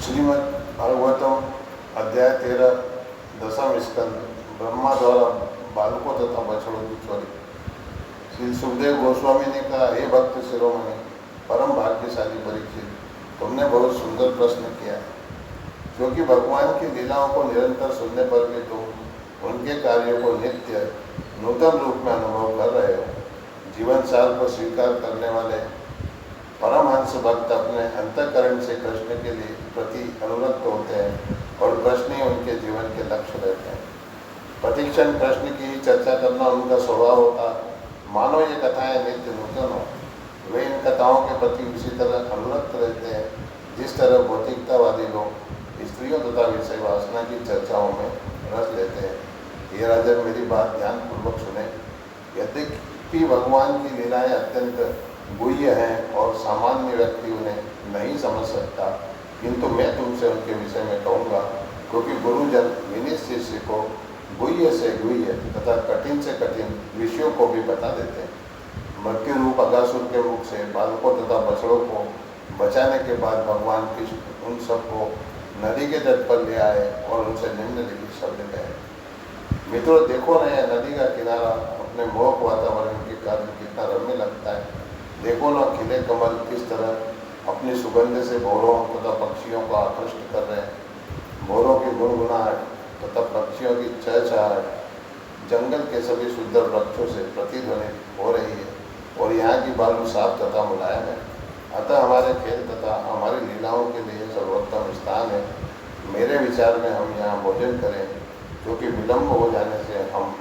श्रीमद् भागवतम अध्याय 13 दसम स्कंद ब्रह्मा द्वारा बालकों तथा बछड़ों की चोरी। श्री सुखदेव गोस्वामी ने कहा, हे भक्त शिरोमणि, परम भाग्यशाली परीक्षित, तुमने बहुत सुंदर प्रश्न किया है, क्योंकि भगवान की लीलाओं को निरंतर सुनने पर भी तुम उनके कार्यों को नित्य नूतन रूप में अनुभव कर रहे हो। जीवन सार को स्वीकार करने वाले परमहंस भक्त अपने अंतःकरण से कृष्ण के लिए प्रति अनुरक्त होते हैं और कृष्ण ही उनके जीवन के लक्ष्य रहते हैं। प्रतिक्षण कृष्ण की ही चर्चा करना उनका स्वभाव होता। मानो ये कथाएं नित्य नूतन हो। वे इन कथाओं के प्रति उसी तरह अनुरक्त रहते हैं जिस तरह भौतिकतावादी लोग स्त्रियों तथा विषय वासना की चर्चाओं में रस लेते हैं। ये राजन, मेरी बात ध्यानपूर्वक सुने। यद्यपि भगवान की लीलाएं अत्यंत गुह्य हैं और सामान्य व्यक्ति उन्हें नहीं समझ सकता, किंतु मैं तुमसे उनके विषय में कहूँगा, क्योंकि गुरुजन विनीत शिष्य को गुह्य से गुह्य तथा कठिन से कठिन विषयों को भी बता देते हैं। मृत्यु रूप अगासुर के मुख से बालकों तथा बछड़ों को बचाने के बाद भगवान कृष्ण उन सबको नदी के तट पर ले आए और उनसे निम्नलिखित शब्द कहे, मित्रों, देखो न, यह नदी का किनारा अपने मोहक वातावरण के कारण कितना रम्य लगता है। देखो न, खिले कमल किस तरह अपनी सुगंध से भौरों तथा पक्षियों को आकृष्ट कर रहे हैं। भौरों की गुनगुनाहट तथा पक्षियों की चहचहाहट जंगल के सभी सुंदर वृक्षों से प्रतिध्वनित हो रही है और यहाँ की बालू साफ तथा मुलायम है। अतः हमारे खेल तथा हमारी लीलाओं के लिए सर्वोत्तम स्थान है। मेरे विचार में हम यहाँ भोजन करें, क्योंकि विलम्ब हो जाने से हम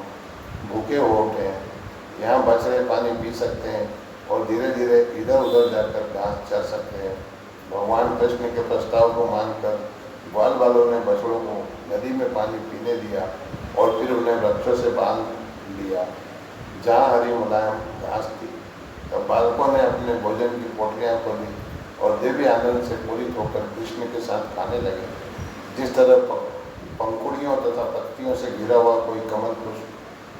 भूखे हो उठे हैं। यहाँ बछड़े पानी पी सकते हैं और धीरे धीरे इधर उधर जाकर घास चर सकते हैं। भगवान कृष्ण के प्रस्ताव को मानकर ग्वाल वालों ने बछड़ों को नदी में पानी पीने दिया और फिर उन्हें वृक्षों से बांध दिया जहाँ हरी मुलायम घास थी। तब बालकों ने अपने भोजन की पोटलियाँ खोली और देवी आनंद से पूरित होकर कृष्ण के साथ खाने लगे। जिस तरह पंखुड़ियों तथा पत्तियों से घिरा हुआ कोई कमल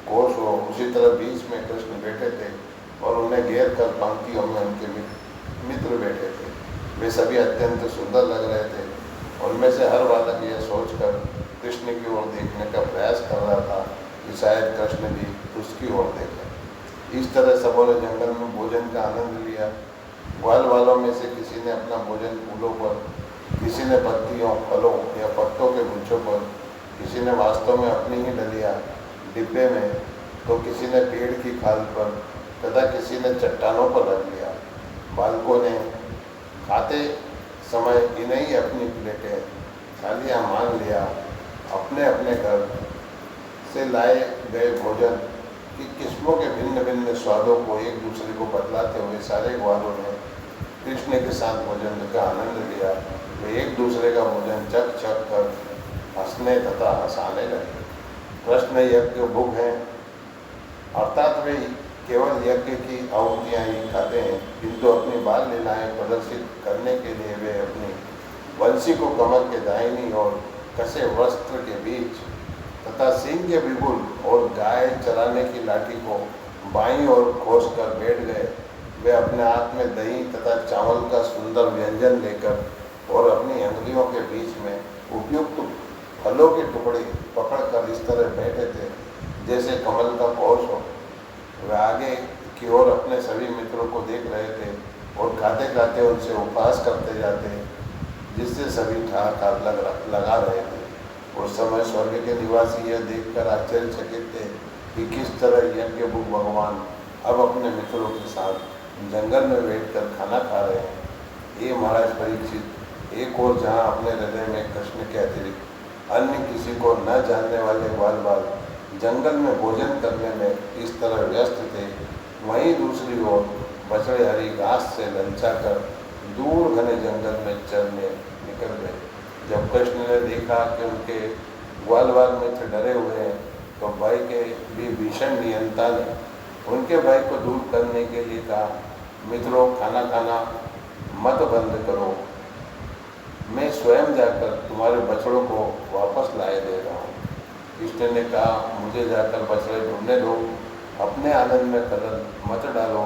कोश हो, उसी तरह बीच में कृष्ण बैठे थे और उन्हें घेर कर पंक्तियों में उनके मित्र बैठे थे। वे सभी अत्यंत सुंदर लग रहे थे। उनमें से हर बालक यह सोचकर कृष्ण की ओर देखने का प्रयास कर रहा था कि शायद कृष्ण भी उसकी ओर देखें। इस तरह सबों ने जंगल में भोजन का आनंद लिया। ग्वाल वालों में से किसी ने अपना भोजन फूलों पर, किसी ने पत्तियों, फलों या पत्तों के गुच्छों पर, किसी ने वास्तव में अपनी ही डलिया डिब्बे में, तो किसी ने पेड़ की खाल पर तथा किसी ने चट्टानों पर रख लिया। बालकों ने खाते समय इन्हें ही अपनी प्लेटें थालियाँ मान लिया। अपने अपने घर से लाए गए भोजन की किस्मों के भिन्न भिन्न स्वादों को एक दूसरे को बतलाते हुए सारे ग्वालों ने कृष्ण के साथ भोजन का आनंद लिया। वे एक दूसरे का भोजन चख चख कर हंसने तथा हंसाने लगे। कृष्ण यज्ञ भुग हैं, अर्थात वे केवल यज्ञ की आहुतियाँ ही खाते हैं, किंतु अपनी बाल लीलाएँ प्रदर्शित करने के लिए वे अपनी बंसी को कमर के दाहिनी ओर कसे वस्त्र के बीच तथा सींग के बिगुल और गाय चराने की लाठी को बाईं ओर खोस कर बैठ गए। वे अपने हाथ में दही तथा चावल का सुंदर व्यंजन लेकर और अपनी अंगुलियों के बीच में उपयुक्त फलों के टुकड़े पकड़कर इस तरह बैठे थे जैसे कमल का कोश हो। वे आगे की ओर अपने सभी मित्रों को देख रहे थे और खाते खाते उनसे उपहास करते जाते, जिससे सभी ठहाका लगा रहे थे। उस समय स्वर्ग के निवासी यह देखकर आश्चर्यचकित थे कि किस तरह यज्ञ भुग भगवान अब अपने मित्रों के साथ जंगल में बैठकर खाना खा रहे हैं। ये महाराज परीक्षित, एक और जहाँ अपने हृदय में कृष्ण के अतिरिक्त अन्य किसी को न जानने वाले बाल जंगल में भोजन करने में इस तरह व्यस्त थे, वहीं दूसरी ओर बछड़े हरी घास से ललचाकर दूर घने जंगल में चरने निकल गए। जब कृष्ण ने देखा कि उनके ग्वाल मित्र डरे हुए हैं, तो भय के भी भीषण नियंता ने उनके भय को दूर करने के लिए कहा, मित्रों, खाना खाना मत बंद करो, मैं स्वयं जाकर तुम्हारे बछड़ों को वापस लाए दे रहा हूँ। कृष्ण ने कहा, मुझे जाकर बछड़े ढूंढने दो, अपने आनंद में कलर मत डालो।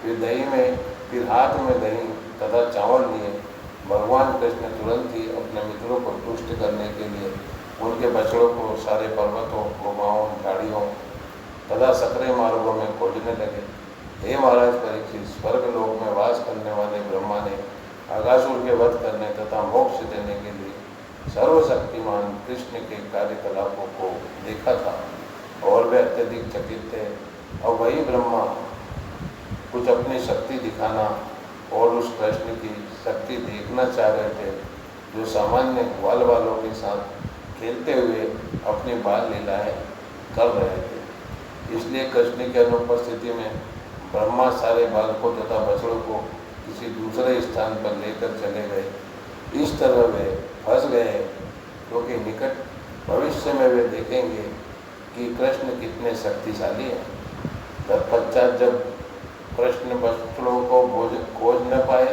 फिर हाथ में दही तथा चावल लिए भगवान कृष्ण तुरंत ही अपने मित्रों को तुष्ट करने के लिए उनके बछड़ों को सारे पर्वतों, गुफाओं, झाड़ियों तथा सकरे मार्गों में खोजने लगे। हे महाराज परीक्षित, स्वर्ग लोक में वास करने वाले ब्रह्मा ने अगासुर के वध करने तथा मोक्ष देने के लिए सर्वशक्तिमान कृष्ण के कार्यकलापों को देखा था और वे अत्यधिक चकित थे। और वही ब्रह्मा कुछ अपनी शक्ति दिखाना और उस कृष्ण की शक्ति देखना चाह रहे थे, जो सामान्य ग्वाल वालों के साथ खेलते हुए अपनी बाल लीलाएं कर रहे थे। इसलिए कृष्ण की अनुपस्थिति में ब्रह्मा सारे बालकों तथा बछड़ों को किसी दूसरे स्थान पर लेकर चले गए। इस तरह वे फंस गए, क्योंकि निकट भविष्य में वे देखेंगे कि कृष्ण कितने शक्तिशाली हैं। तत्पश्चात जब कृष्ण बछड़ों को खोज न पाए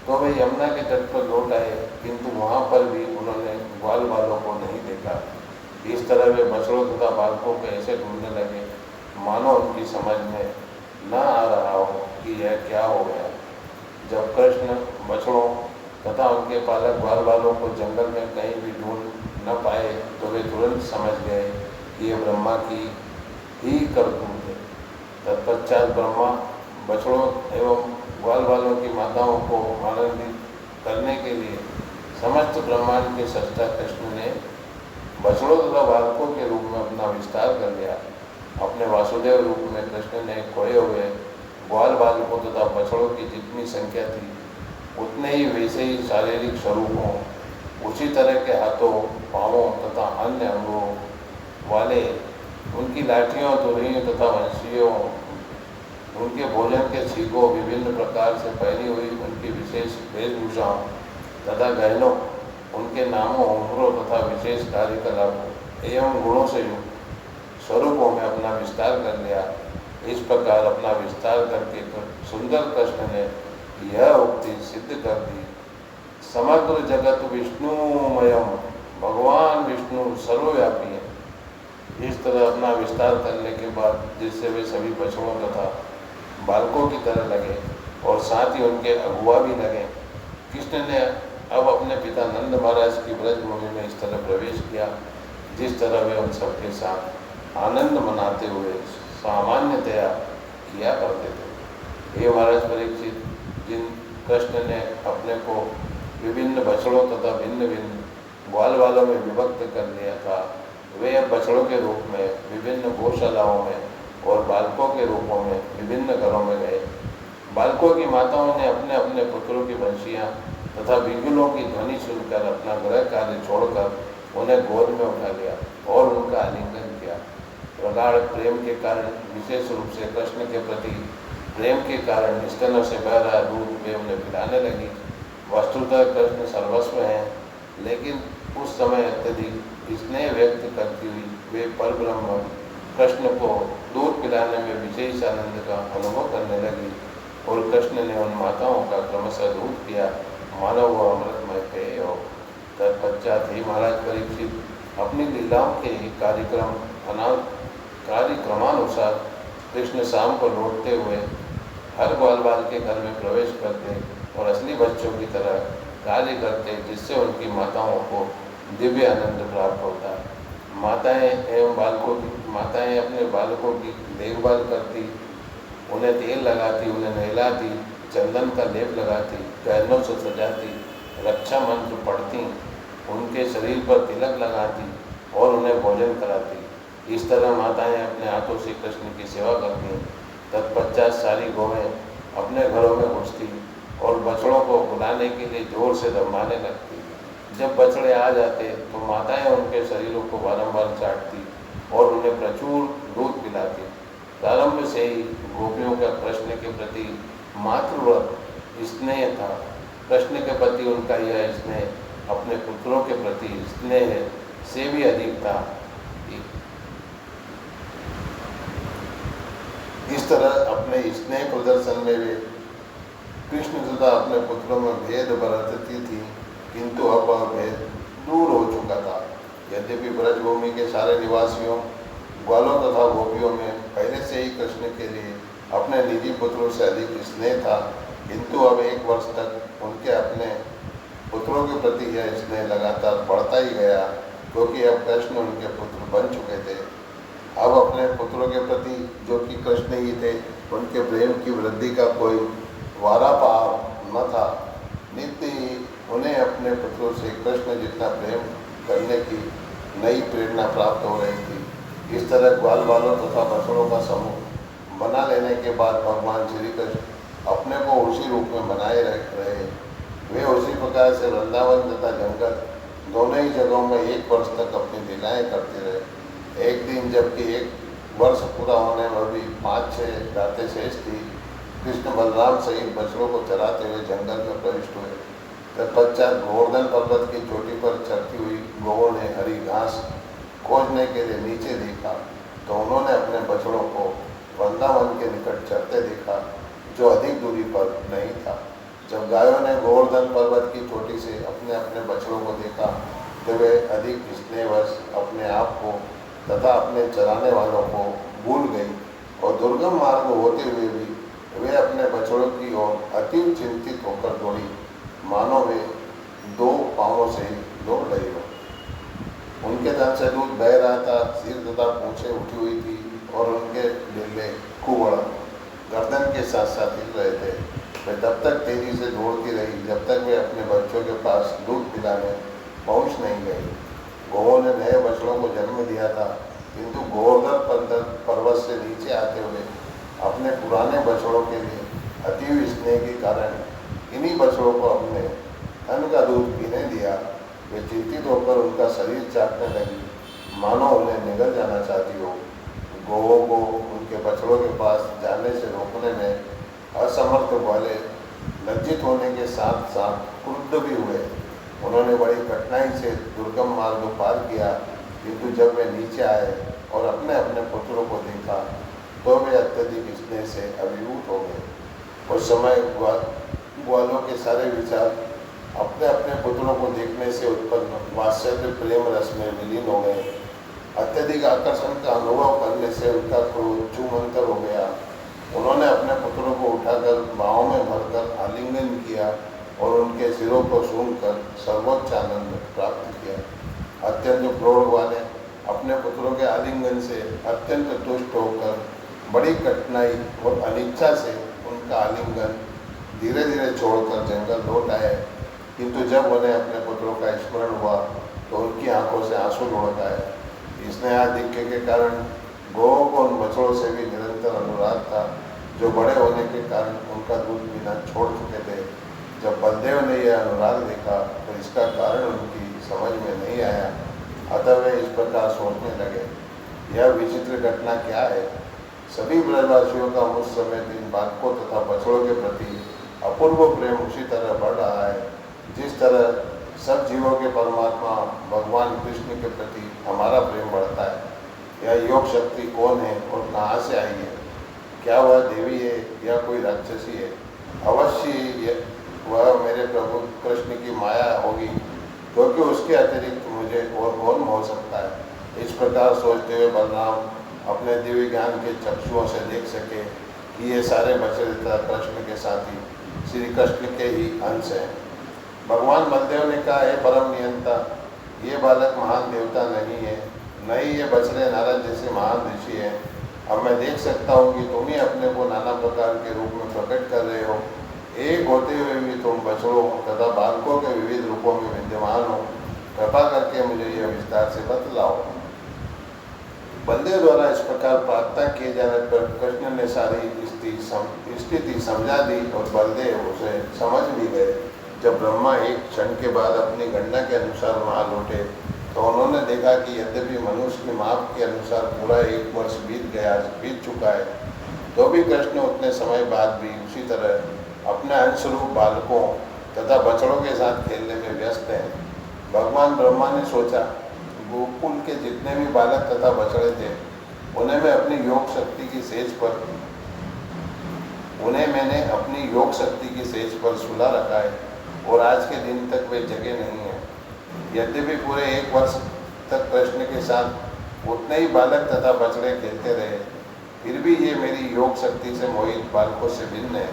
तो वे यमुना के तट पर लौट आए, किंतु वहाँ पर भी उन्होंने ग्वाल बालों को नहीं देखा। इस तरह वे बछड़ों तथा बालकों को ऐसे ढूंढने लगे मानो उनकी समझ में न आ रहा हो कि यह क्या हो गया। जब कृष्ण बछड़ों तथा उनके पालक ग्वाल बालों को जंगल में कहीं भी ढूंढ न पाए तो वे तुरंत समझ गए कि ये ब्रह्मा की ही करतूत है। तत्पश्चात ब्रह्मा बछड़ों एवं ग्वाल बालों की माताओं को आनंदित करने के लिए समस्त ब्रह्मांड के सृष्टा कृष्ण ने बछड़ों तथा बालकों के रूप में अपना विस्तार कर लिया। अपने वासुदेव रूप में कृष्ण ने खोए हुए ग्वाल बालकों तथा बछड़ों की जितनी संख्या थी उतने ही वैसे ही शारीरिक स्वरूपों, उसी तरह के हाथों, पाँवों तथा अन्य अंगों वाले, उनकी लाठियों, तुरहियों तथा वंशियों, उनके भोजन के छीकों, विभिन्न प्रकार से पहनी हुई उनकी विशेष वेशभूषाओं तथा गहनों, उनके नामों, उम्रों तथा विशेष कार्यकलापों एवं गुणों से युक्त स्वरूपों में अपना विस्तार कर लिया। इस प्रकार अपना विस्तार करके सुंदर कृष्ण ने यह उक्ति सिद्ध कर दी, समग्र जगत विष्णुमयम, भगवान विष्णु सर्वव्यापी है। इस तरह अपना विस्तार करने के बाद जिससे वे सभी बछड़ों तथा बालकों की तरह लगे और साथ ही उनके अगुआ भी लगे, कृष्ण ने अब अपने पिता नंद महाराज की ब्रजभूमि में इस तरह प्रवेश किया जिस तरह वे उन सबके साथ आनंद मनाते हुए सामान्यतया किया करते थे। हे महाराज परीक्षित, जिन कृष्ण ने अपने को विभिन्न बछड़ों तथा भिन्न भिन्न ग्वाल वालों में विभक्त कर लिया था, वे अब बछड़ों के रूप में विभिन्न गौशालाओं में और बालकों के रूपों में विभिन्न घरों में गए। बालकों की माताओं ने अपने अपने पुत्रों की वंशियाँ तथा बिगुलों की ध्वनि सुनकर अपना गृह कार्य छोड़कर उन्हें गोद में उठा लिया और उनका आलिंगन किया। प्रगाढ़ प्रेम के कारण, विशेष रूप से कृष्ण के प्रति प्रेम के कारण स्तनों से बह रहा दूध वे उन्हें पिलाने लगी। वस्तुतः कृष्ण सर्वस्व हैं, लेकिन उस समय अत्यधिक स्नेह व्यक्त करती हुई वे परब्रह्म कृष्ण को दूध पिलाने में विशेष आनंद का अनुभव करने लगी और कृष्ण ने उन माताओं का क्रमशः दूध पिया मानो वो अमृतमय पेय हो। तत्पश्चात ही महाराज परीक्षित अपनी लीलाओं के कार्यक्रमानुसार कृष्ण शाम को लौटते हुए हर ग्वाल बाल के घर में प्रवेश करते और असली बच्चों की तरह कार्य करते, जिससे उनकी माताओं को दिव्य आनंद प्राप्त होता। माताएं अपने बालकों की देखभाल करती, उन्हें तेल लगाती, उन्हें नहलाती, चंदन का लेप लगाती, गहनों से सजाती, रक्षा मंत्र पढ़ती, उनके शरीर पर तिलक लगाती और उन्हें भोजन कराती। इस तरह माताएं अपने हाथों से कृष्ण की सेवा करती। तत्पश्चात सारी गौएं अपने घरों में घुसती और बछड़ों को बुलाने के लिए जोर से दमाने लगती। जब बछड़े आ जाते तो माताएं उनके शरीरों को बारंबार चाटती और उन्हें प्रचुर दूध पिलाती। प्रारंभ से ही गोपियों का कृष्ण के प्रति मातृव्रत स्नेह था। कृष्ण के प्रति उनका यह स्नेह अपने पुत्रों के प्रति स्नेह से भी अधिक था। इस तरह अपने स्नेह प्रदर्शन में वे कृष्ण तथा अपने पुत्रों में भेद बरतती थी, किंतु अब वह भेद दूर हो चुका था। यद्यपि ब्रजभूमि के सारे निवासियों, ग्वालों तथा गोपियों में पहले से ही कृष्ण के लिए अपने निजी पुत्रों से अधिक स्नेह था, किंतु अब एक वर्ष तक उनके अपने पुत्रों के प्रति यह स्नेह लगातार बढ़ता ही गया, क्योंकि अब कृष्ण उनके पुत्र बन चुके थे। अब अपने पुत्रों के प्रति, जो कि कृष्ण ही थे, उनके प्रेम की वृद्धि का कोई वारा पार न था। नित्य ही उन्हें अपने पुत्रों से कृष्ण जितना प्रेम करने की नई प्रेरणा प्राप्त हो रही थी। इस तरह ग्वाल बालों तथा बछड़ों का समूह बना लेने के बाद भगवान श्री कृष्ण अपने को उसी रूप में बनाए रहे। वे उसी प्रकार से वृंदावन तथा जंगल दोनों ही जगहों में 1 वर्ष तक अपनी लीलाएं करते रहे। एक दिन जबकि 1 वर्ष पूरा होने में भी 5-6 रातें शेष थी, कृष्ण बलराम सहित बछड़ों को चराते हुए जंगल में प्रविष्ट हुए। तत्पश्चात गोवर्धन पर्वत की चोटी पर चढ़ती हुई गौओं ने हरी घास खोजने के लिए नीचे देखा, तो उन्होंने अपने बछड़ों को वृंदावन के निकट चरते देखा, जो अधिक दूरी पर नहीं था। जब गायों ने गोवर्धन पर्वत की चोटी से अपने अपने बछड़ों को देखा, तो वे अधिक स्नेहवश अपने आप को तथा अपने चराने वालों को भूल गई और दुर्गम मार्ग होते हुए भी वे अपने बछड़ों की ओर अति चिंतित होकर दौड़ी, मानो वे 2 पाँवों से ही दौड़ रही हो। उनके तन से दूध बह रहा था, सिर तथा पूंछें उठी हुई थी और उनके लीले कुबड़ गर्दन के साथ साथ हिल रहे थे। वे तब तक तेजी से दौड़ती रही जब तक वे अपने बच्चों के पास दूध पिलाने पहुंच नहीं गई। गौओं ने नए बछड़ों को जन्म दिया था, किंतु गोवर्धन पर्वत से नीचे आते हुए अपने पुराने बछड़ों के लिए अतीव स्नेह के कारण इन्हीं बछड़ों को अपने तन का दूध पीने दिया। वे चिंतित होकर उनका शरीर चाटने लगी, मानो उन्हें निगल जाना चाहती हो। गौओं को उनके बछड़ों के पास जाने से रोकने में असमर्थ वाले लज्जित होने के साथ साथ क्रुद्ध भी हुए। उन्होंने बड़ी कठिनाई से दुर्गम मार्ग पार किया, किंतु जब वे नीचे आए और अपने अपने पुत्रों को देखा, तो वे अत्यधिक स्नेह से अभिभूत हो गए। उस समय ग्वालों के सारे विचार अपने अपने पुत्रों को देखने से उत्पन्न वात्सल्य प्रेम रस में विलीन हो गए। अत्यधिक आकर्षण का अनुभव करने से उनका क्रोध चूमंतर हो गया। उन्होंने अपने पुत्रों को उठाकर बाहों में भरकर आलिंगन किया और उनके सिरों को सूंघकर सर्वोच्च आनंद प्राप्त किया। अत्यंत क्रोध वाले अपने पुत्रों के आलिंगन से अत्यंत तुष्ट होकर बड़ी कठिनाई और अनिच्छा से उनका आलिंगन धीरे धीरे छोड़कर जंगल लौट आए। किंतु जब उन्हें अपने पुत्रों का स्मरण हुआ, तो उनकी आंखों से आंसू लुढ़क आए। स्नेहाधिक्य के कारण गौओं को उन बछड़ों से भी निरंतर अनुराग था, जो बड़े होने के कारण उनका दूध पीना छोड़ चुके थे। जब बलदेव ने यह अनुराग देखा, तो इसका कारण उनकी समझ में नहीं आया। अतः वे इस प्रकार सोचने लगे, यह विचित्र घटना क्या है। सभी ब्रजवासियों का मुझ समय इन बालकों तथा बछड़ों के प्रति अपूर्व प्रेम उसी तरह बढ़ रहा है, जिस तरह सब जीवों के परमात्मा भगवान कृष्ण के प्रति हमारा प्रेम बढ़ता है। यह योग शक्ति कौन है और कहाँ से आई है? क्या वह देवी है या कोई राक्षसी है? अवश्य वह मेरे प्रभु कृष्ण की माया होगी, क्योंकि उसके अतिरिक्त मुझे और कौन हो सकता है। इस प्रकार सोचते हुए बलराम अपने दिव्य ज्ञान के चक्षुओं से देख सके कि ये सारे बछड़े तथा कृष्ण के साथी श्री कृष्ण के ही अंश हैं। भगवान बलदेव ने कहा, हे परम नियंता, ये बालक महान देवता नहीं है, न ही ये बछड़े नारद जैसे महान ऋषि हैं। अब मैं देख सकता हूँ कि तुम ही अपने को नाना प्रकार के रूप में प्रकट कर रहे हो। एक होते हुए भी तुम बछड़ों तथा बालकों के विविध रूपों में विद्यमान हो। कृपा करके मुझे यह विस्तार से बतलाओ। बलदेव द्वारा इस प्रकार प्रार्थना किए जाने पर कृष्ण ने सारी स्थिति समझा दी और बलदेव उसे समझ भी गए। जब ब्रह्मा एक क्षण के बाद अपनी गणना के अनुसार वहाँ लौटे, तो उन्होंने देखा कि यद्यपि मनुष्य के माप के अनुसार पूरा 1 वर्ष बीत चुका है, तो भी कृष्ण उतने समय बाद भी उसी तरह अपने अंशरूप बालकों तथा बछड़ों के साथ खेलने में व्यस्त हैं। भगवान ब्रह्मा ने सोचा, गोकुल के जितने भी बालक तथा बछड़े थे, उन्हें मैंने अपनी योग शक्ति की सेज पर सुला रखा है और आज के दिन तक वे जगे नहीं हैं। यद्यपि पूरे 1 वर्ष तक कृष्ण के साथ उतने ही बालक तथा बछड़े खेलते रहे, फिर भी ये मेरी योग शक्ति से मोहित बालकों से भिन्न है।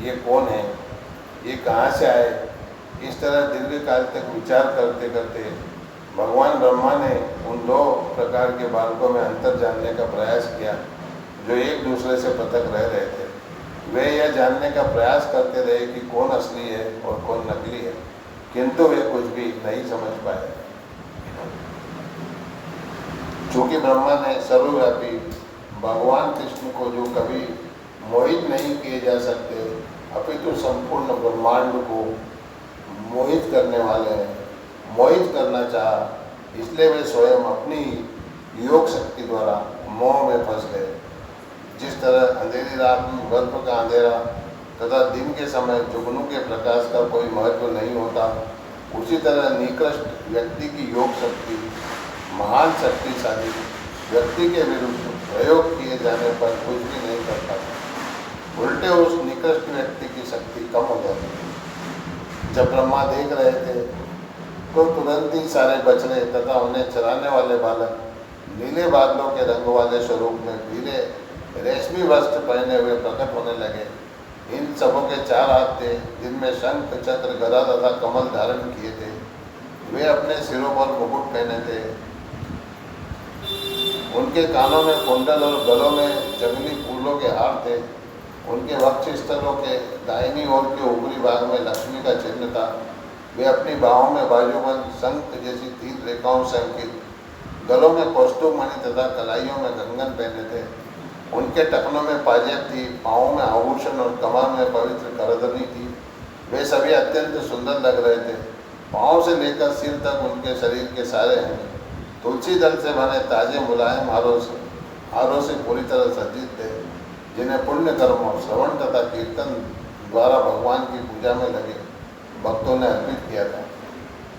ये कौन है? ये कहाँ से आए। इस तरह दीर्घ काल तक विचार करते करते भगवान ब्रह्मा ने उन दो प्रकार के बालकों में अंतर जानने का प्रयास किया जो एक दूसरे से पृथक रह रहे थे। वे यह जानने का प्रयास करते रहे कि कौन असली है और कौन नकली है, किंतु वे कुछ भी नहीं समझ पाए। चूँकि ब्रह्मा ने सर्वव्यापी भगवान कृष्ण को जो कभी मोहित नहीं किए जा सकते अपितु संपूर्ण ब्रह्मांड को मोहित करने वाले हैं, मोहित करना चाहा, इसलिए वे स्वयं अपनी योग शक्ति द्वारा मोह में फंस गए। जिस तरह अंधेरी रात में बर्फ का अंधेरा तथा दिन के समय जुगनू के प्रकाश का कोई महत्व नहीं होता, उसी तरह निकृष्ट व्यक्ति की योग शक्ति महान शक्तिशाली व्यक्ति के विरुद्ध प्रयोग किए जाने पर कुछ भी नहीं कर पाता, उल्टे उस निकृष्ट व्यक्ति की शक्ति कम हो जाती है। जब ब्रह्मा देख रहे थे तो तुरंत ही सारे बछड़े तथा उन्हें चराने वाले बालक नीले बादलों के रंग वाले स्वरूप में पीले रेशमी वस्त्र पहने हुए प्रकट होने लगे। इन सबों के 4 हाथ थे जिनमें शंख चक्र गदा तथा कमल धारण किए थे। वे अपने सिरों पर मुकुट पहने थे, उनके कानों में कुंडल और गलों में जंगली फूलों के हार थे। उनके वक्ष स्थलों के दाहिनी ओर के ऊपरी भाग में लक्ष्मी का चिन्ह था। वे अपनी बाहों में बाजूबंद शंख जैसी 3 रेखाओं से अंकित, गलों में कौस्तुभ मणि तथा कलाइयों में कंगन पहने थे। उनके टखनों में पाजेब थी, पाँवों में आभूषण और कमर में पवित्र करदनी थी। वे सभी अत्यंत सुंदर लग रहे थे। पाँव से लेकर सिर तक उनके शरीर के सारे अंग तुलसी दल से बने ताजे मुलायम हारों से पूरी तरह सज्जित थे, जिन्हें पुण्य कर्मों श्रवण तथा कीर्तन द्वारा भगवान की पूजा में लगे भक्तों ने अर्पित किया था।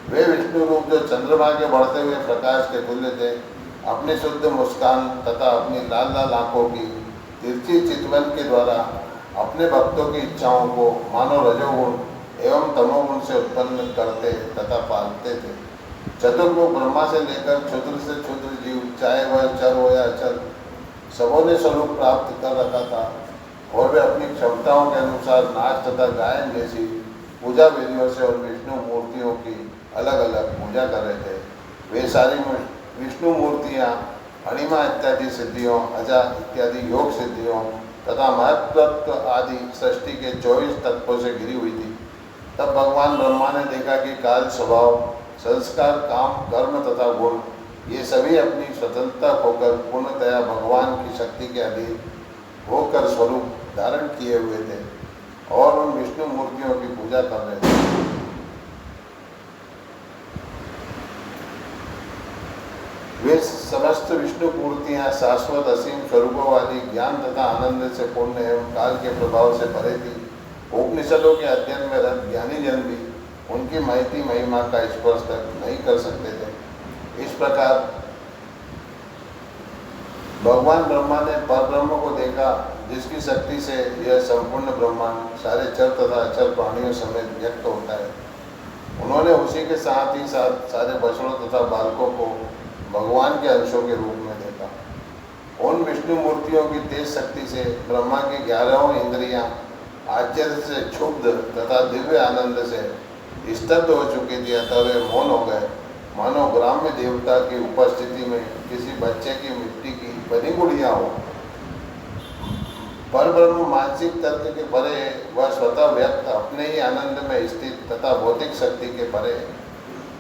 वे विष्णु रूप जो चंद्रमा के बढ़ते हुए प्रकाश के तुल्य थे, अपनी शुद्ध मुस्कान तथा अपनी लाल लाल आँखों की तिरछी चितवन के द्वारा अपने भक्तों की इच्छाओं को मानो रजोगुण एवं तमोगुण से उत्पन्न करते तथा पालते थे। चतुर्मुख ब्रह्मा से लेकर क्षुद्र से क्षुद्र जीव, चाहे वह चर हो या अचर, सबों ने स्वरूप प्राप्त कर रखा था और वे अपनी क्षमताओं के अनुसार नाच तथा गायन जैसी पूजा विधियों से उन विष्णु मूर्तियों की अलग अलग पूजा कर रहे थे। वे सारी विष्णु मूर्तियाँ अणिमा इत्यादि सिद्धियों, अजा इत्यादि योग सिद्धियों तथा महत्त्व आदि सृष्टि के 24 तत्वों से घिरी हुई थी। तब भगवान ब्रह्मा ने देखा कि काल, स्वभाव, संस्कार, काम, कर्म तथा गुण ये सभी अपनी स्वतंत्रता होकर पूर्णतया भगवान की शक्ति के अधीन होकर स्वरूप धारण किए हुए थे और उन विष्णु मूर्तियों की पूजा कर रहे थे। वे समस्त विष्णु मूर्तियाँ शाश्वत असीम स्वरूपों वाली ज्ञान तथा आनंद से पूर्ण एवं काल के प्रभाव से भरे थी। उपनिषदों के अध्ययन में रत ज्ञानी जन भी उनकी महती महिमा का स्पर्श तक नहीं कर सकते थे। इस प्रकार भगवान ब्रह्मा ने परब्रह्म को देखा, जिसकी शक्ति से यह संपूर्ण ब्रह्मांड सारे चर तथा अचर प्राणियों समेत व्यक्त होता है। उन्होंने उसी के साथ ही साथ सारे बछड़ों तथा बालकों को भगवान के अंशों के रूप में देखा। उन विष्णु मूर्तियों की तेज शक्ति से ब्रह्मा की 11 इंद्रियां आश्चर्य से क्षुब्ध तथा दिव्य आनंद से स्तब्ध हो चुकी थी, अतः वे मौन हो गए, मानो ग्राम्य देवता की उपस्थिति में किसी बच्चे की मिट्टी की बनी गुड़िया हो। परब्रह्म मानसिक तर्क के परे, वह स्वतः व्यक्त अपने ही आनंद में स्थित तथा भौतिक शक्ति के परे,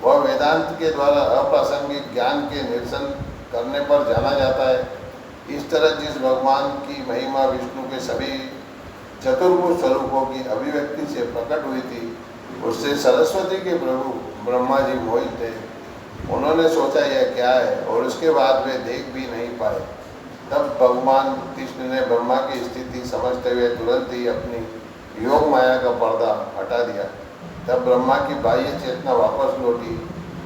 वह वेदांत के द्वारा अप्रासंगिक ज्ञान के निरसन करने पर जाना जाता है। इस तरह जिस भगवान की महिमा विष्णु के सभी चतुर्भुज स्वरूपों की अभिव्यक्ति से प्रकट हुई थी, उससे सरस्वती के प्रभु ब्रह्मा जी मोहित थे। उन्होंने सोचा यह क्या है और उसके बाद वे देख भी नहीं पाए। तब भगवान कृष्ण ने ब्रह्मा की स्थिति समझते हुए तुरंत ही अपनी योग माया का पर्दा हटा दिया। तब ब्रह्मा की बाह्य चेतना वापस लौटी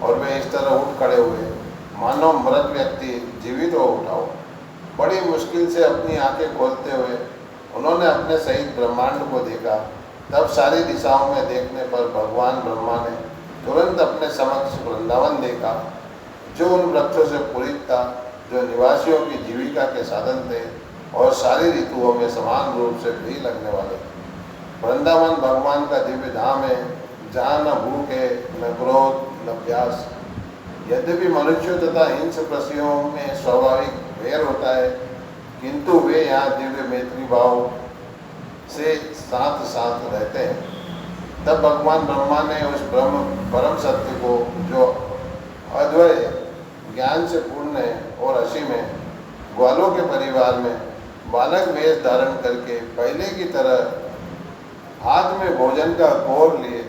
और वे इस तरह उठ खड़े हुए मानो मृत व्यक्ति जीवित हो उठा हो। बड़ी मुश्किल से अपनी आंखें खोलते हुए उन्होंने अपने सहित ब्रह्मांड को देखा। तब सारी दिशाओं में देखने पर भगवान ब्रह्मा ने तुरंत अपने समक्ष वृंदावन देखा, जो उन वृक्षों से पूरित था, जो निवासियों की जीविका के साधन थे और सारी ऋतुओं में समान रूप से भी लगने वाले। वृंदावन भगवान का दिव्य धाम है, जहाँ न भूख है, न क्रोध, न प्यास। यद्यपि मनुष्यों तथा हिंस पशुओं में स्वाभाविक वैर होता है, किंतु वे यहाँ दिव्य मैत्री भाव से साथ साथ रहते हैं। तब भगवान ब्रह्मा ने उस ब्रह्म परम सत्य को, जो अद्वय ज्ञान से पूर्ण है और असीम है, ग्वालों के परिवार में बालक वेश धारण करके पहले की तरह हाथ में भोजन का कौर लिए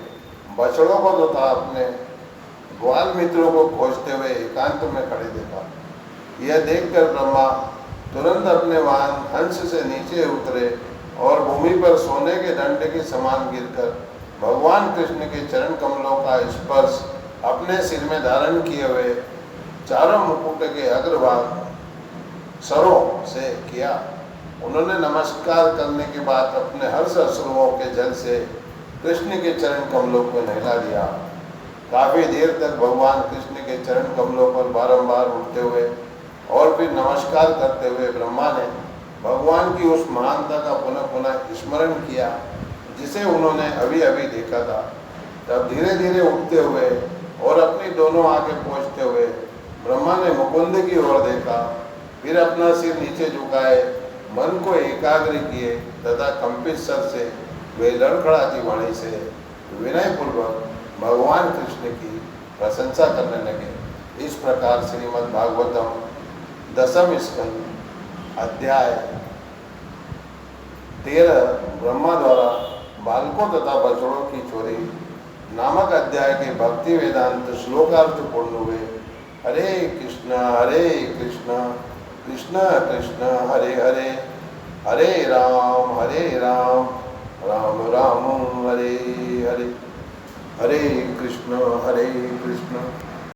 बछड़ों को तथा अपने ग्वाल मित्रों को खोजते हुए एकांत में खड़े देखा। यह देखकर ब्रह्मा तुरंत अपने वाहन हंस से नीचे उतरे और भूमि पर सोने के दंड के समान गिरकर भगवान कृष्ण के चरण कमलों का स्पर्श अपने सिर में धारण किए हुए चारों मुकुट के अग्रभाग सरों से किया। उन्होंने नमस्कार करने के बाद अपने हर्ष अश्रुओं के जल से कृष्ण के चरण कमलों को नहला दिया। काफी देर तक भगवान कृष्ण के चरण कमलों पर बारंबार उठते हुए और फिर नमस्कार करते हुए ब्रह्मा ने भगवान की उस महानता का पुनः पुनः स्मरण किया जिसे उन्होंने अभी अभी देखा था। तब धीरे धीरे उठते हुए और अपनी दोनों आंखें पोंछते हुए ब्रह्मा ने मुकुंद की ओर देखा, फिर अपना सिर नीचे झुकाए मन को एकाग्र किए तथा कंपित स्वर से वे लड़खड़ाती वाणी से विनयपूर्वक भगवान कृष्ण की प्रशंसा करने लगे। इस प्रकार श्रीमद् भागवतम दशम स्कंद अध्याय 13 ब्रह्मा द्वारा बालकों तथा बछड़ों की चोरी नामक अध्याय के भक्ति वेदांत श्लोकार्थ पूर्ण हुए। हरे कृष्ण कृष्ण कृष्ण हरे हरे, हरे राम राम राम हरे हरे, हरे कृष्ण